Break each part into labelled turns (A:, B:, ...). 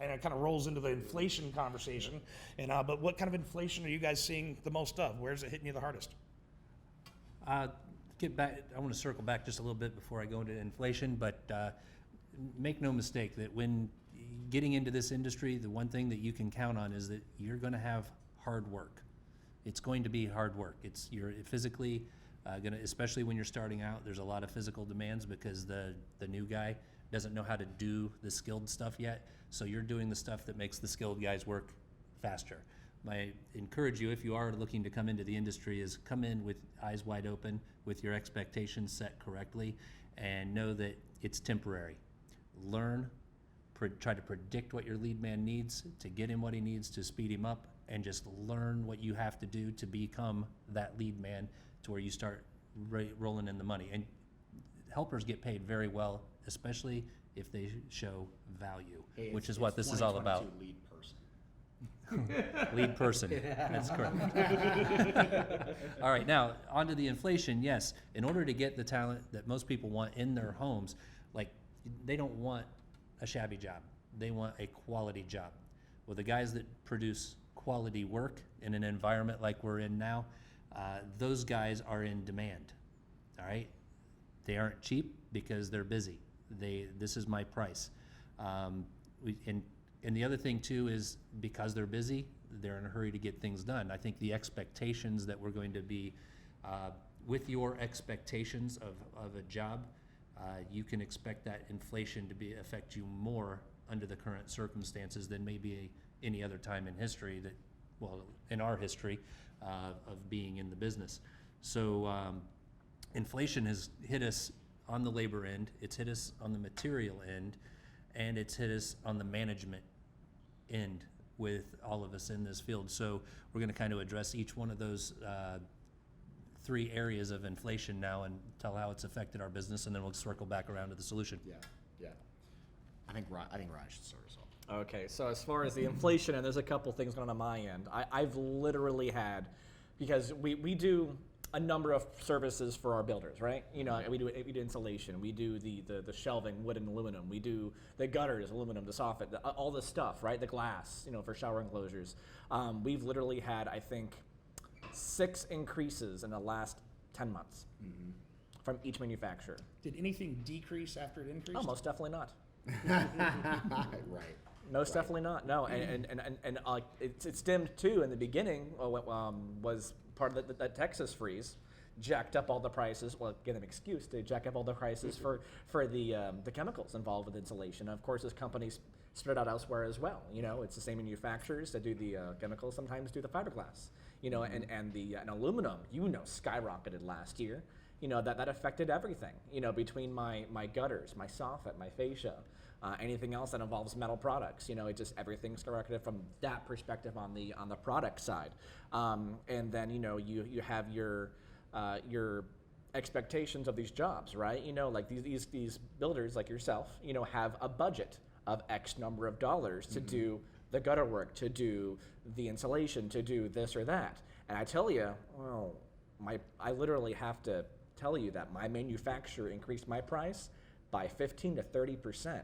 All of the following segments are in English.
A: And it kind of rolls into the inflation conversation. And but what kind of inflation are you guys seeing the most of? Where's it hitting you the hardest?
B: Get back. I want to circle back just a little bit before I go into inflation, but make no mistake that when getting into this industry, the one thing that you can count on is that you're going to have hard work. It's going to be hard work. You're physically going to, especially when you're starting out, there's a lot of physical demands because the new guy doesn't know how to do the skilled stuff yet. So you're doing the stuff that makes the skilled guys work faster. I encourage you, if you are looking to come into the industry, is come in with eyes wide open, with your expectations set correctly, and know that it's temporary. Learn, try to predict what your lead man needs to get him what he needs to speed him up, and just learn what you have to do to become that lead man to where you start rolling in the money. And helpers get paid very well, especially if they show value, which is what this is all about.
C: Lead person.
B: Lead person, that's correct. All right, now on to the inflation. Yes, in order to get the talent that most people want in their homes, like they don't want a shabby job, they want a quality job. Well, the guys that produce quality work in an environment like we're in now, those guys are in demand. All right, they aren't cheap because they're busy. This is my price. And the other thing too is because they're busy, they're in a hurry to get things done. I think the expectations that we're going to be, with your expectations of a job, you can expect that inflation to affect you more under the current circumstances than maybe any other time in history in our history of being in the business. So inflation has hit us on the labor end, it's hit us on the material end, and it's hit us on the management end with all of us in this field. So we're going to kind of address each one of those three areas of inflation now and tell how it's affected our business, and then we'll circle back around to the solution.
C: Yeah. I think Ryan should start us off.
D: Okay, so as far as the inflation, and there's a couple things going on my end. I've literally had, because we do a number of services for our builders, right? You know, we do insulation, we do the shelving, wood and aluminum, we do the gutters, aluminum, the soffit, all this stuff, right? The glass, for shower enclosures. We've literally had, I think, 6 increases in the last 10 months from each manufacturer.
A: Did anything decrease after it increased?
D: Oh, most definitely not.
C: Right.
D: Most definitely not. No, and it stemmed too in the beginning. Was part of the Texas freeze, jacked up all the prices. Well, get an excuse to jack up all the prices for the chemicals involved with insulation. And of course, as companies spread out elsewhere as well. It's the same manufacturers that do the chemicals sometimes do the fiberglass. And aluminum, skyrocketed last year. That affected everything. Between my gutters, my soffit, my fascia. Anything else that involves metal products, it just everything skyrocketed from that perspective on the product side, and then you have your expectations of these jobs, right? Like these builders like yourself, have a budget of X number of dollars to do the gutter work, to do the insulation, to do this or that, and I tell you, I literally have to tell you that my manufacturer increased my price by 15 to 30%.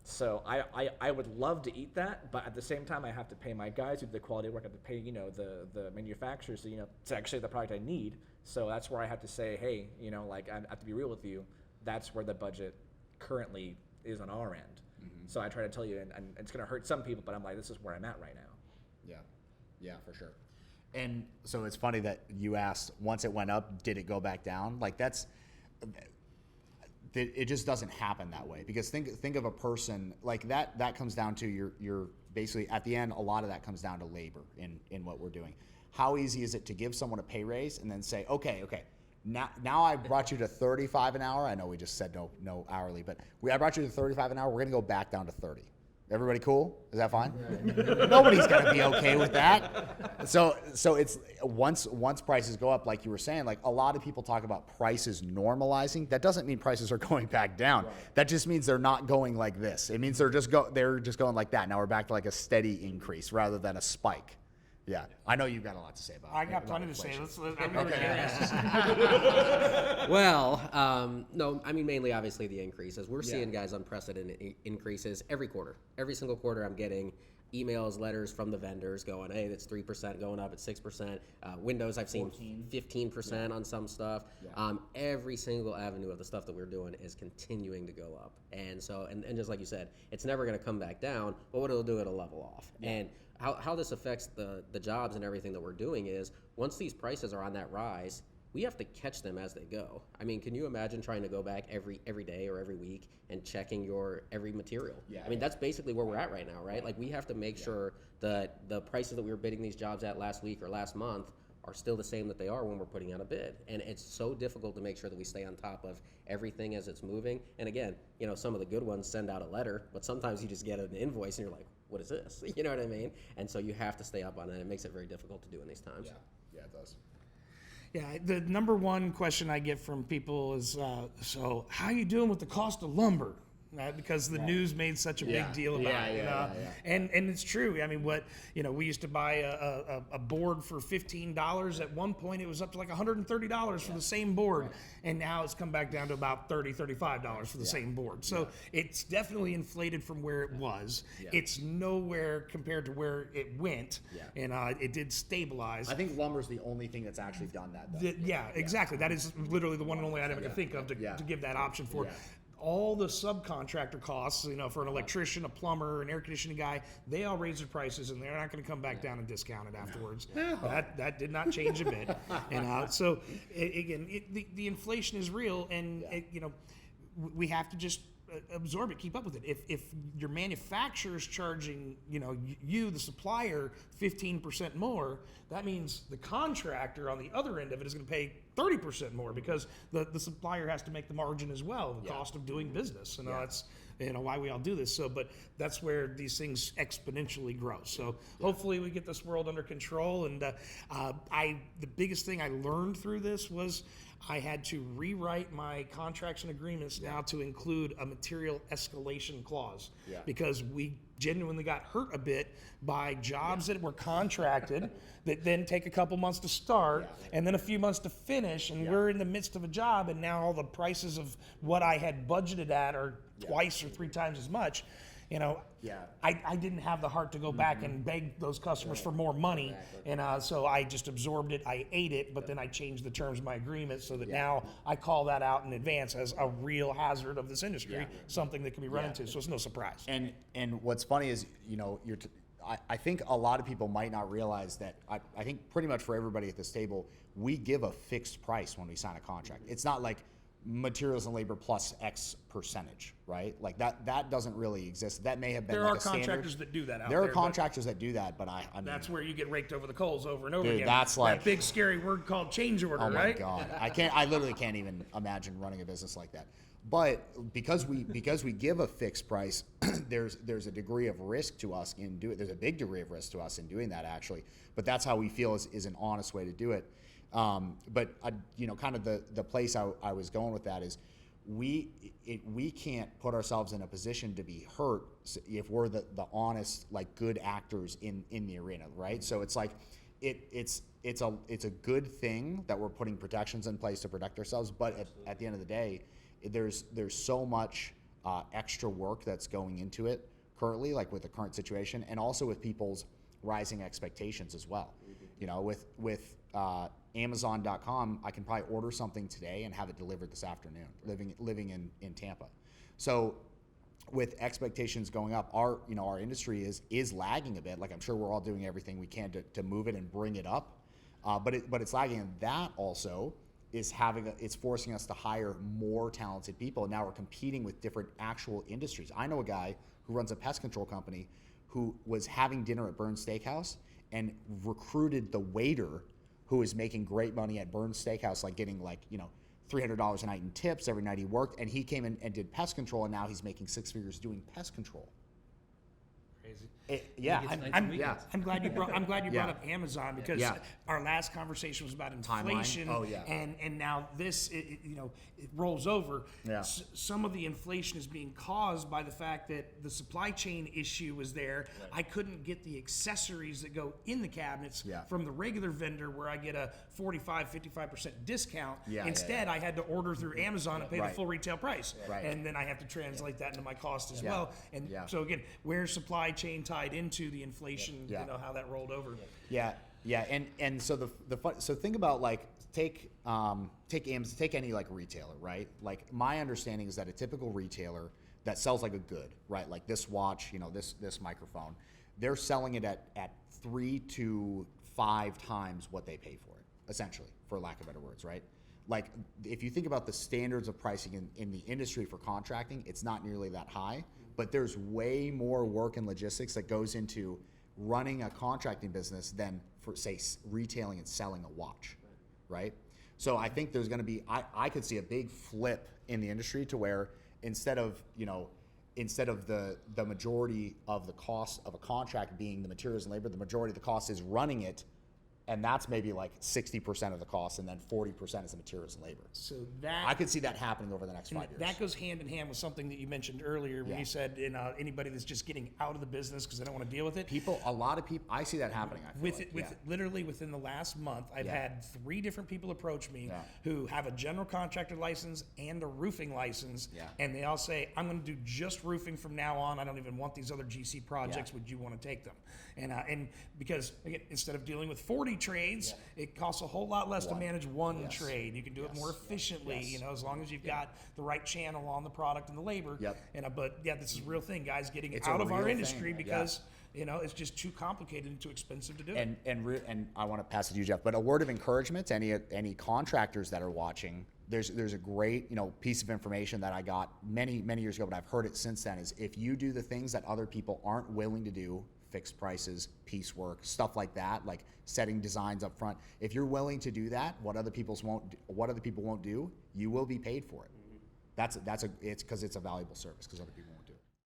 D: So I would love to eat that, but at the same time I have to pay my guys who do the quality work. I have to pay the manufacturers to, it's actually the product I need. So that's where I have to say, hey, I have to be real with you. That's where the budget currently is on our end. So I try to tell you, and it's going to hurt some people, but I'm like, this is where I'm at right now.
C: Yeah, for sure. And so it's funny that you asked, once it went up, did it go back down? Like it just doesn't happen that way, because think of a person like that comes down to your basically at the end, a lot of that comes down to labor in what we're doing. How easy is it to give someone a pay raise and then say, okay, now I brought you to 35 an hour. I know we just said no hourly, but I brought you to 35 an hour. We're gonna go back down to 30. Everybody cool? Is that fine? Nobody's gonna be okay with that. So it's once prices go up, like you were saying, like a lot of people talk about prices normalizing. That doesn't mean prices are going back down. Right. That just means they're not going like this. It means they're just going like that. Now we're back to like a steady increase rather than a spike. Yeah, I know you've got a lot to say about.
A: I got
C: about
A: plenty to say.
C: inflation.
A: I'm really curious.
E: Well, no, I mean, mainly obviously the increases. We're seeing, guys, unprecedented increases every quarter. Every single quarter, I'm getting emails, letters from the vendors going, hey, that's 3% going up, it's 6%. Windows, I've seen 15% on some stuff. Every single avenue of the stuff that we're doing is continuing to go up. And so, and just like you said, it's never going to come back down, but what it'll do, it'll level off. And how this affects the jobs and everything that we're doing is, once these prices are on that rise, we have to catch them as they go. I mean, can you imagine trying to go back every day or every week and checking your every material? I mean, that's basically where we're at right now, right? Like, we have to make sure that the prices that we were bidding these jobs at last week or last month are still the same that they are when we're putting out a bid. And it's so difficult to make sure that we stay on top of everything as it's moving. And again, you know, some of the good ones send out a letter, but sometimes you just get an invoice and you're like, what is this? You know what I mean? And so you have to stay up on it. It makes it very difficult to do in these times.
C: Yeah, it does.
A: Yeah, the number one question I get from people is, so how you doing with the cost of lumber? Because the news made such a big deal about it, you know? And it's true. I mean, we used to buy a board for $15. At one point, it was up to like $130 for the same board, and now it's come back down to about $30, $35 for the same board. So it's definitely inflated from where it was. It's nowhere compared to where it went, and it did stabilize.
C: I think lumber's the only thing that's actually done that, though.
A: Exactly. That is literally the one and only item I can think of to give that option for. All the subcontractor costs, you know, for an electrician, a plumber, an air conditioning guy, they all raise their prices, and they're not going to come back down and discount it afterwards. That did not change a bit. And so, again, the inflation is real, and we have to just absorb it, keep up with it. If your manufacturer's charging, you, the supplier, 15% more, that means the contractor on the other end of it is going to pay 30% more, because the supplier has to make the margin as well, the cost of doing business. And that's why we all do this. So, but that's where these things exponentially grow. So hopefully we get this world under control. And the biggest thing I learned through this was I had to rewrite my contracts and agreements now to include a material escalation clause, because we genuinely got hurt a bit by jobs that were contracted that then take a couple months to start and then a few months to finish, and we're in the midst of a job, and now all the prices of what I had budgeted at are twice or three times as much. I didn't have the heart to go back and beg those customers for more money. And so I just absorbed it. I ate it, but then I changed the terms of my agreement so that now I call that out in advance as a real hazard of this industry, something that can be run into. So it's no surprise.
C: And what's funny is, I think a lot of people might not realize that I think pretty much for everybody at this table, we give a fixed price when we sign a contract. It's not like materials and labor plus X percentage, right? Like that doesn't really exist. That may have been
A: There
C: like
A: are
C: a standard.
A: contractors that do that out
C: There
A: there.
C: are contractors that do that, but I mean,
A: That's where you get raked over the coals over and over
C: Dude,
A: again.
C: that's like-
A: that big scary word called change order,
C: oh my
A: right?
C: God, I literally can't even imagine running a business like that. But because we give a fixed price, there's a degree of risk to us in doing. There's a big degree of risk to us in doing that, actually. But that's how we feel is an honest way to do it. But kind of the place I was going with that is we can't put ourselves in a position to be hurt if we're the honest, like, good actors in the arena, right? So it's like it's a good thing that we're putting protections in place to protect ourselves, but at the end of the day, there's so much extra work that's going into it currently, like with the current situation, and also with people's rising expectations as well. With Amazon.com, I can probably order something today and have it delivered this afternoon, living in Tampa. So with expectations going up, our industry is lagging a bit. Like, I'm sure we're all doing everything we can to move it and bring it up, but it's lagging, and that also is it's forcing us to hire more talented people. And now we're competing with different actual industries. I know a guy who runs a pest control company who was having dinner at Burns Steakhouse and recruited the waiter who is making great money at Burns Steakhouse, like getting $300 a night in tips every night he worked. And he came in and did pest control, and now he's making six figures doing pest control.
A: crazy.
C: Yeah,
B: It's nights
A: I'm,
B: and weekends.
A: I'm glad you brought
C: Yeah.
A: up Amazon because
C: Yeah.
A: our last conversation was about inflation.
C: Oh, yeah.
A: And now this it rolls over.
C: Yeah.
A: Some of the inflation is being caused by the fact that the supply chain issue was there. I couldn't get the accessories that go in the cabinets
C: Yeah.
A: from the regular vendor where I get a 45-55% discount.
C: Yeah,
A: Instead, I had to order through Amazon and pay
C: Right.
A: the full retail price.
C: Right.
A: And then I have to translate that into my cost as
C: Yeah.
A: well. And
C: Yeah.
A: so again, where's supply chain tied into the inflation?
C: Yeah.
A: You know how that rolled over.
C: Yeah, and so so think about like take Amazon, take any like retailer, right? Like my understanding is that a typical retailer that sells like a good, right? Like this watch, this microphone, they're selling it at 3 to 5 times what they pay for it, essentially, for lack of better words, right? Like if you think about the standards of pricing in the industry for contracting, it's not nearly that high, but there's way more work and logistics that goes into running a contracting business than for say retailing and selling a watch, right? So I think there's going to be I could see a big flip in the industry to where instead of the majority of the cost of a contract being the materials and labor, the majority of the cost is running it, and that's maybe like 60% of the cost, and then 40% is the materials and labor.
A: So that
C: I could see that happening over the next 5 years.
A: that goes hand in hand with something that you mentioned earlier when
C: Yeah.
A: you said anybody that's just getting out of the business because they don't want to deal with it.
C: A lot of people, I see that happening. I feel
A: Literally within the last month, I've
C: Yeah.
A: had 3 different people approach me
C: Yeah.
A: who have a general contractor license and a roofing license,
C: Yeah.
A: and they all say, "I'm going to do just roofing from now on. I don't even want these other GC projects.
C: Yeah.
A: Would you want to take them?" And because again, instead of dealing with 40 trades, it costs a whole lot less to manage one
C: Yes.
A: trade. You can do it more efficiently,
C: Yes.
A: as long as you've got the right channel on the product and the labor.
C: Yep.
A: But yeah, this is a real thing, guys, getting
C: It's a
A: out of our
C: real
A: industry
C: thing,
A: because it's just too complicated and too expensive to do.
C: And I want to pass it to you, Jeff. But a word of encouragement to any contractors that are watching. There's a great piece of information that I got many years ago, but I've heard it since then. Is if you do the things that other people aren't willing to do, fixed prices, piecework, stuff like that, like setting designs up front. If you're willing to do that, what other people won't do, you will be paid for it. It's because it's a valuable service because other people